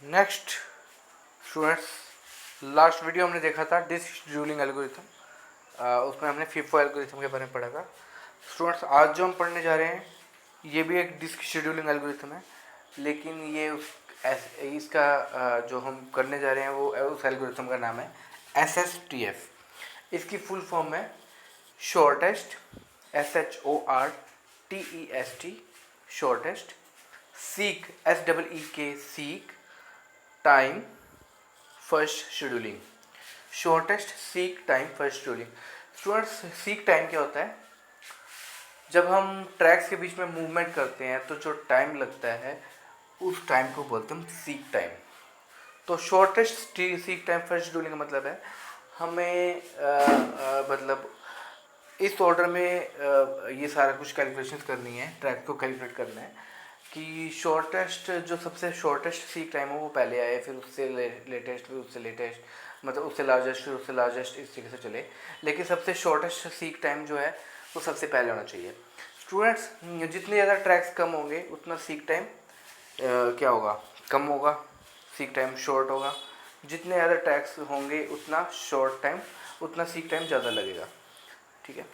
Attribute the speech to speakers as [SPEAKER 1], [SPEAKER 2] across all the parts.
[SPEAKER 1] Next students, last video हमने देखा था डिस्क शेड्यूलिंग एल्गोरिथम, उसमें हमने फीफो एल्गोरिथम के बारे में पढ़ा था। स्टूडेंट्स, आज जो हम पढ़ने जा रहे हैं ये भी एक डिस्क शेड्यूलिंग एल्गोरिथम है, लेकिन ये इसका जो हम करने जा रहे हैं वो उस एल्गोरिथम का नाम है SSTF। इसकी फुल फॉर्म है shortest, SHORTEST, shortest, seek, SEEK, seek, time first scheduling. Shortest seek time first scheduling. Students, seek time क्या होता है? जब हम ट्रैक्स के बीच में मूवमेंट करते हैं तो जो टाइम लगता है उस टाइम को बोलते हैं सीक टाइम। तो shortest seek time first scheduling का मतलब है हमें मतलब इस ऑर्डर में ये सारा कुछ कैलकुलेशंस करनी है, ट्रैक को कैलकुलेट करना है कि शॉर्टेस्ट, जो सबसे शॉर्टेस्ट सीक टाइम है वो पहले आए, फिर उससे लेटेस्ट, फिर उससे लेटेस्ट, मतलब उससे लार्जेस्ट, फिर उससे लार्जेस्ट, इस तरीके से चले। लेकिन सबसे शॉर्टेस्ट सीक टाइम जो है वो सबसे पहले होना चाहिए। स्टूडेंट्स, जितने ज़्यादा ट्रैक्स कम होंगे उतना सीक टाइम क्या होगा? कम होगा, सीक टाइम शॉर्ट होगा। जितने ज़्यादा ट्रैक्स होंगे उतना शॉर्ट टाइम, उतना सीक टाइम ज़्यादा लगेगा। ठीक है।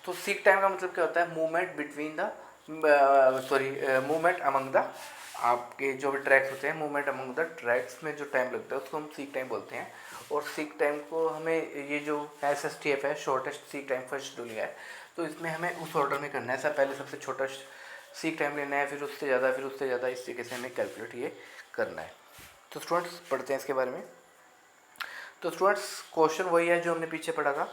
[SPEAKER 1] तो सीक टाइम का मतलब क्या होता है? Movement between the movement among the, आपके जो भी ट्रैक्स होते हैं, मूवमेंट अमंग द ट्रैक्स में जो टाइम लगता है उसको हम सीक टाइम बोलते हैं। और सीक टाइम को हमें, ये जो SSTF है, shortest seek time first scheduling है, तो इसमें हमें उस ऑर्डर में करना है। सब पहले सबसे छोटा सीक टाइम लेना है, फिर उससे ज़्यादा, फिर उससे ज़्यादा, इस तरीके से हमें कैलकुलेट ये करना है। तो स्टूडेंट्स, पढ़ते हैं इसके बारे में। तो स्टूडेंट्स, क्वेश्चन वही है जो हमने पीछे पढ़ा था।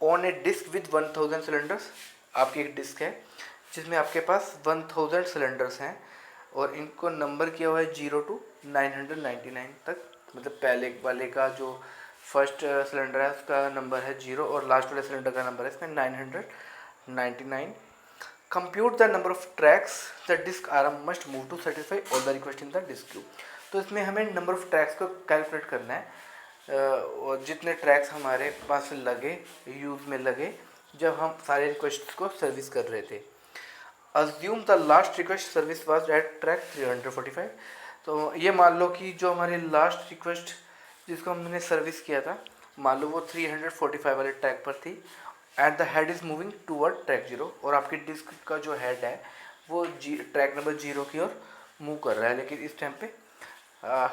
[SPEAKER 1] On a disk with 1000 cylinders, आपकी एक डिस्क है जिसमें आपके पास 1000 सिलेंडर्स हैं और इनको नंबर किया हुआ है 0 to 999 तक। मतलब पहले वाले का जो फर्स्ट सिलेंडर है उसका नंबर है 0 और लास्ट वाले सिलेंडर का नंबर है इसमें 999। Compute the number of tracks the disk arm must move to satisfy all the request in the disk queue. तो इसमें हमें नंबर ऑफ ट्रैक्स को कैलकुलेट करना है, और जितने ट्रैक्स हमारे पास लगे, यूज़ में लगे जब हम सारे रिक्वेस्ट को सर्विस कर रहे थे। Assume the last request service was at track 345। तो ये मान लो कि जो हमारी लास्ट रिक्वेस्ट जिसको हमने सर्विस किया था, मान लो वो 345 वाले ट्रैक पर थी। At the head is moving toward track 0, और आपकी डिस्क का जो हेड है वो ट्रैक नंबर 0 की ओर मूव कर रहा है। लेकिन इस टाइम पे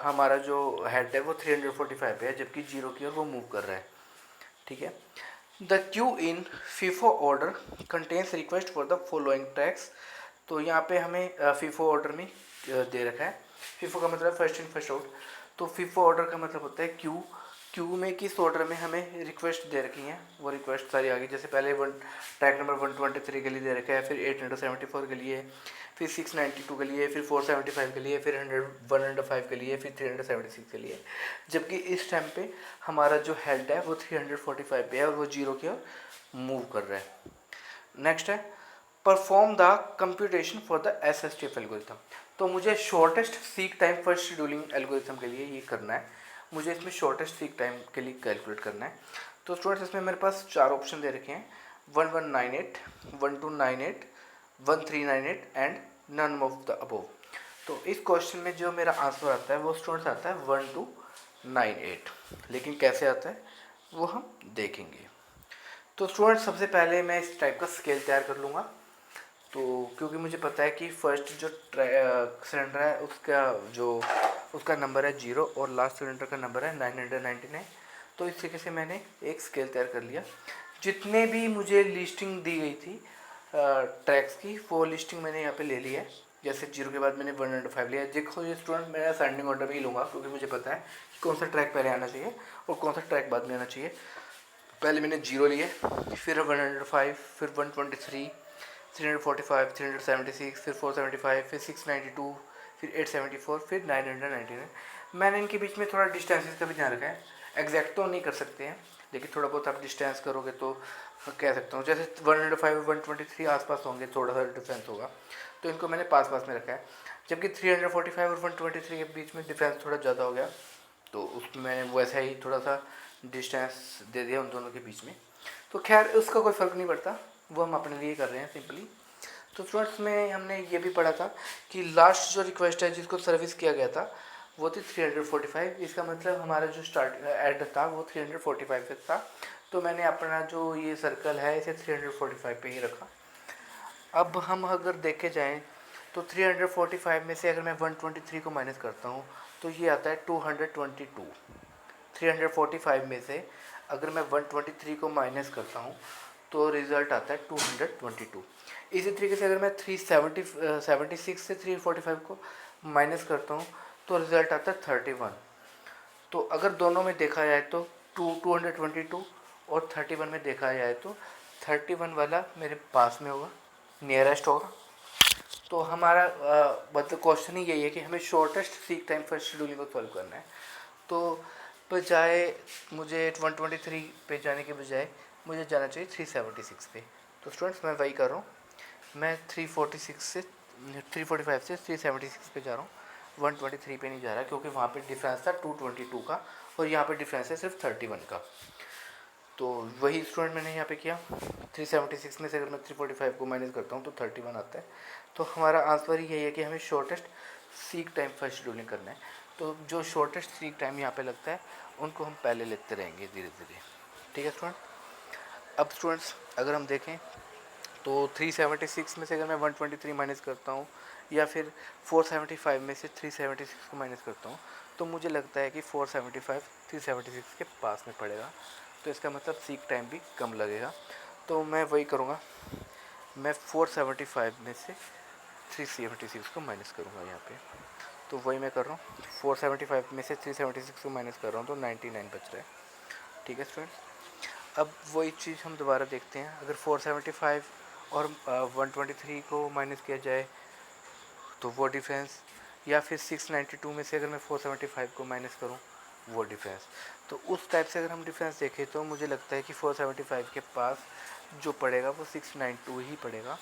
[SPEAKER 1] हमारा जो हेड है वो 345 पे है, जबकि 0 की ओर वो मूव कर रहा है। ठीक है। The Q in FIFO order contains request for the following tracks. तो यहाँ पे हमें फीफो ऑर्डर में दे रखा है। फीफो का मतलब फर्स्ट इन फर्स्ट आउट। तो फीफो ऑर्डर का मतलब होता है क्यू। क्यू में किस ऑर्डर में हमें रिक्वेस्ट दे रखी हैं वो रिक्वेस्ट सारी आ गई। जैसे पहले ट्रैक नंबर 123 के लिए दे रखा है, फिर 874 के लिए, फिर 692 के लिए, फिर 475 के लिए, फिर 105 के लिए, फिर 376 के लिए। जबकि इस टाइम पे हमारा जो हेड है वो 345 पे है और वो 0 की ओर मूव कर रहा है। नेक्स्ट है perform the computation for the SSTF algorithm. तो मुझे shortest seek time first scheduling algorithm के लिए ये करना है, मुझे इसमें शॉर्टेस्ट सीक टाइम के लिए कैलकुलेट करना है। तो स्टूडेंट्स, इसमें मेरे पास 4 ऑप्शन दे रखे हैं, 1198, 1298, 1398 and none of the above. तो इस क्वेश्चन में जो मेरा आंसर आता है वो स्टूडेंट्स आता है 1298। लेकिन कैसे आता है वो हम देखेंगे। तो स्टूडेंट्स, सबसे पहले मैं इस टाइप का स्केल तैयार कर लूँगा। तो क्योंकि मुझे पता है कि फर्स्ट जो सिलेंडर है उसका नंबर है 0 और लास्ट सिलेंडर का नंबर है 999। तो इस तरीके से मैंने एक स्केल तैयार कर लिया। जितने भी मुझे लिस्टिंग दी गई थी ट्रैक्स की, वो लिस्टिंग मैंने यहाँ पे ले ली है। जैसे 0 के बाद मैंने 105 लिया। देखो ये स्टूडेंट, मैं असेंडिंग ऑर्डर में ही लूँगा क्योंकि मुझे पता है कि कौन सा ट्रैक पहले आना चाहिए और कौन सा ट्रैक बाद में आना चाहिए। पहले मैंने 0 लिए, फिर 105, फिर 123, 345, 376, फिर 475, फिर 692, फिर 874, फिर 999। मैंने इनके बीच में थोड़ा डिस्टेंसेस का भी ध्यान रखा है। एग्जैक्ट तो नहीं कर सकते हैं, लेकिन थोड़ा बहुत आप डिस्टेंस करोगे तो कह सकता हूँ। जैसे 105 123 आसपास होंगे, थोड़ा सा डिफरेंस होगा, तो इनको मैंने पास पास में रखा है। जबकि 345 और 123 के बीच में डिफरेंस थोड़ा ज़्यादा हो गया, तो उसमें मैंने वैसा ही थोड़ा सा डिस्टेंस दे दिया उन दोनों के बीच में। तो खैर उसका कोई फ़र्क नहीं पड़ता, वो हम अपने लिए कर रहे हैं सिंपली। तो स्टूडेंट्स में हमने ये भी पढ़ा था कि लास्ट जो रिक्वेस्ट है जिसको सर्विस किया गया था वो थी 345। इसका मतलब हमारा जो स्टार्ट एड था वो 345 से था, तो मैंने अपना जो ये सर्कल है इसे 345 पे ही रखा। अब हम अगर देखे जाएं तो 345 में से अगर मैं 123 को माइनस करता हूँ तो ये आता है 222। 345 में से अगर मैं 123 को माइनस करता हूँ तो रिज़ल्ट आता है 222। इसी तरीके से अगर मैं 376 से 345 को माइनस करता हूँ तो रिज़ल्ट आता है 31। तो अगर दोनों में देखा जाए तो 222 और 31 में देखा जाए तो 31 वाला मेरे पास में होगा, नियरेस्ट होगा। तो हमारा मतलब क्वेश्चन ही यही है कि हमें shortest seek time first scheduling को सॉल्व करना है। तो बजाय मुझे 123 पे जाने के बजाय मुझे जाना चाहिए 376 पे। तो स्टूडेंट्स मैं वही कर रहा हूँ, मैं 345 से 376 पे जा रहा हूँ, 123 पे नहीं जा रहा क्योंकि वहाँ पे डिफरेंस था 222 का और यहाँ पे डिफरेंस है सिर्फ 31 का। तो वही स्टूडेंट मैंने यहाँ पे किया। 376 में से अगर मैं 345 को माइनस करता हूँ तो 31 आता है। तो हमारा आंसर यही है कि हमें shortest seek time first scheduling करना है। तो जो शॉर्टेस्ट सीक टाइम यहाँ पे लगता है उनको हम पहले लिखते रहेंगे धीरे धीरे। ठीक है स्टूडेंट। अब स्टूडेंट्स अगर हम देखें तो 376 में से अगर मैं 123 माइनस करता हूँ या फिर 475 में से 376 को माइनस करता हूँ तो मुझे लगता है कि 475 376 के पास में पड़ेगा। तो इसका मतलब सीक टाइम भी कम लगेगा। तो मैं वही करूँगा, मैं 475 में से 376 को माइनस करूँगा यहाँ पे। तो वही मैं कर रहा हूँ, 475 में से 376 को माइनस कर रहा हूँ तो 99 बच रहा है। ठीक है स्टूडेंट्स। अब वही चीज़ हम दोबारा देखते हैं। अगर 475 और 123 को माइनस किया जाए तो वो डिफरेंस, या फिर 692 में से अगर मैं 475 को माइनस करूं वो डिफरेंस। तो उस टाइप से अगर हम डिफरेंस देखें तो मुझे लगता है कि 475 के पास जो पड़ेगा वो 692 ही पड़ेगा।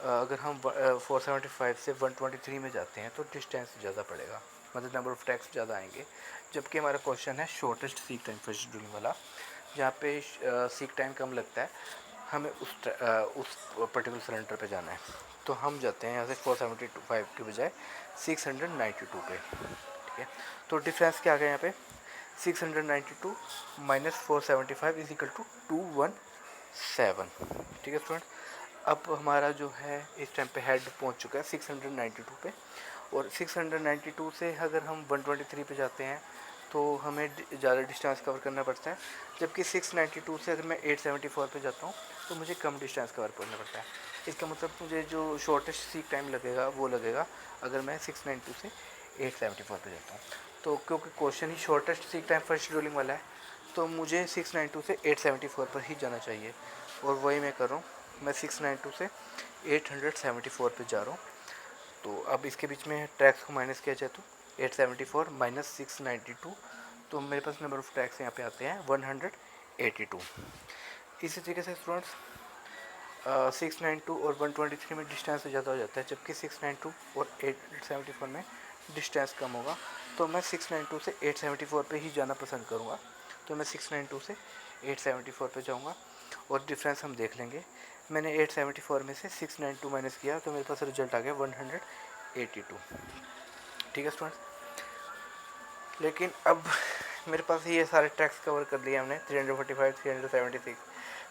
[SPEAKER 1] अगर हम 475 से 123 में जाते हैं तो डिस्टेंस ज़्यादा पड़ेगा, मतलब नंबर ऑफ ट्रैक्स ज़्यादा आएंगे। जबकि हमारा क्वेश्चन है shortest seek time first scheduling वाला, जहाँ पे सीक टाइम कम लगता है, हमें उस पर्टिकुलर सिलेंडर पे जाना है। तो हम जाते हैं यहाँ से 475 के बजाय 692 पे। ठीक है। तो डिफरेंस क्या आ गया यहाँ पे, 692 माइनस 475 इज इक्वल टू 217। ठीक है स्टूडेंट। अब हमारा जो है इस टाइम पे हेड पहुँच चुका है 692 पे, और 692 से अगर हम 123 पे जाते हैं तो हमें ज़्यादा डिस्टेंस कवर करना पड़ता है। जबकि 692 से अगर मैं 874 पे जाता हूँ तो मुझे कम डिस्टेंस कवर करना पड़ता है। इसका मतलब मुझे जो शॉर्टेस्ट सीक टाइम लगेगा वो लगेगा अगर मैं 692 से 874 पे जाता हूँ। तो क्योंकि क्वेश्चन ही shortest seek time first scheduling वाला है तो मुझे 692 से 874 पर ही जाना चाहिए, और वही मैं कर रहा हूँ। मैं 692 से 874 पे जा रहा हूँ। तो अब इसके बीच में ट्रैक्स को माइनस किया जाए तो 874 माइनस 692, तो मेरे पास नंबर ऑफ ट्रैक्स यहाँ पे आते हैं 182। इसी तरीके से स्टूडेंट्स 692 और 123 में डिस्टेंस ज़्यादा हो जाता है, जबकि 692 और 874 में डिस्टेंस कम होगा। तो मैं 692 से 874 पे ही जाना पसंद करूँगा। तो मैं 692 से 874 पे जाऊँगा और डिफरेंस हम देख लेंगे। मैंने 874 में से 692 माइनस किया तो मेरे पास रिजल्ट आ गया 182। ठीक है स्टूडेंट्स। लेकिन अब मेरे पास ये सारे ट्रैक्स कवर कर लिए हमने, 345, 376,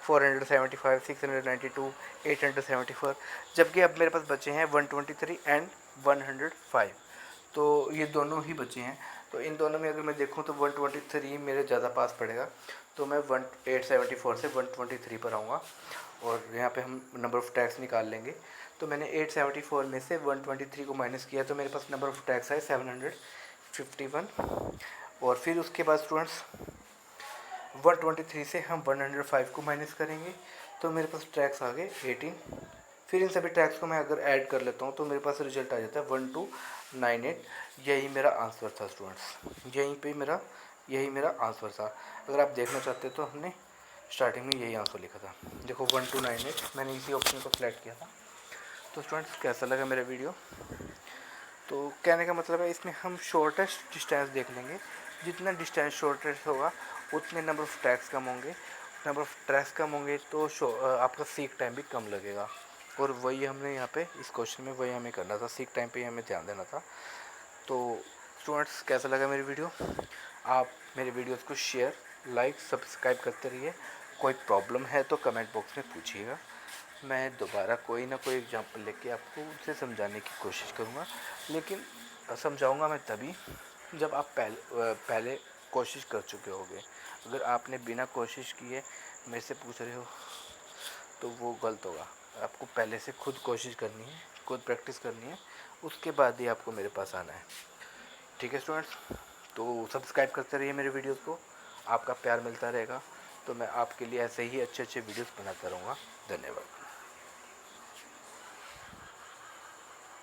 [SPEAKER 1] 475, 692, 874, जबकि अब मेरे पास बचे हैं 123 एंड 105। तो ये दोनों ही बचे हैं। तो इन दोनों में अगर मैं देखूं तो 123 मेरे ज़्यादा पास पड़ेगा, तो मैं 874 से 123 पर आऊँगा और यहाँ पे हम नंबर ऑफ़ टैक्स निकाल लेंगे। तो मैंने 874 में से 123 को माइनस किया तो मेरे पास नंबर ऑफ़ टैक्स है 751। और फिर उसके बाद स्टूडेंट्स 123 से हम 105 को माइनस करेंगे तो मेरे पास ट्रैक्स आ गए 18। फिर इन सभी ट्रैक्स को मैं अगर ऐड कर लेता हूँ तो मेरे पास रिजल्ट आ जाता है 1298। यही मेरा आंसर था स्टूडेंट्स, यही मेरा आंसर था। अगर आप देखना चाहते तो हमने स्टार्टिंग में यही आंसर लिखा था। देखो 1298, मैंने इसी ऑप्शन को सिलेक्ट किया था। तो स्टूडेंट्स कैसा लगा मेरा वीडियो। तो कहने का मतलब है इसमें हम शॉर्टेस्ट डिस्टेंस देख लेंगे, जितना डिस्टेंस शॉर्टेस्ट होगा उतने नंबर ऑफ़ ट्रैक्स कम होंगे, नंबर ऑफ़ ट्रैक्स कम होंगे तो आपका सीक टाइम भी कम लगेगा। और वही हमने यहाँ पे इस क्वेश्चन में वही हमें करना था, सीक टाइम पे हमें ध्यान देना था। तो स्टूडेंट्स कैसा लगा मेरी वीडियो? आप मेरे वीडियोस को शेयर, लाइक, सब्सक्राइब करते रहिए। कोई प्रॉब्लम है तो कमेंट बॉक्स में पूछिएगा, मैं दोबारा कोई ना कोई एग्जांपल लेके आपको उसे समझाने की कोशिश करूँगा। लेकिन समझाऊँगा मैं तभी जब आप पहले कोशिश कर चुके होगे। अगर आपने बिना कोशिश किए मेरे से पूछ रहे हो तो वो गलत होगा। आपको पहले से खुद कोशिश करनी है, खुद प्रैक्टिस करनी है, उसके बाद ही आपको मेरे पास आना है। ठीक है स्टूडेंट्स, तो सब्सक्राइब करते रहिए मेरे वीडियोस को, आपका प्यार मिलता रहेगा तो मैं आपके लिए ऐसे ही अच्छे अच्छे वीडियोस बनाता रहूँगा। धन्यवाद।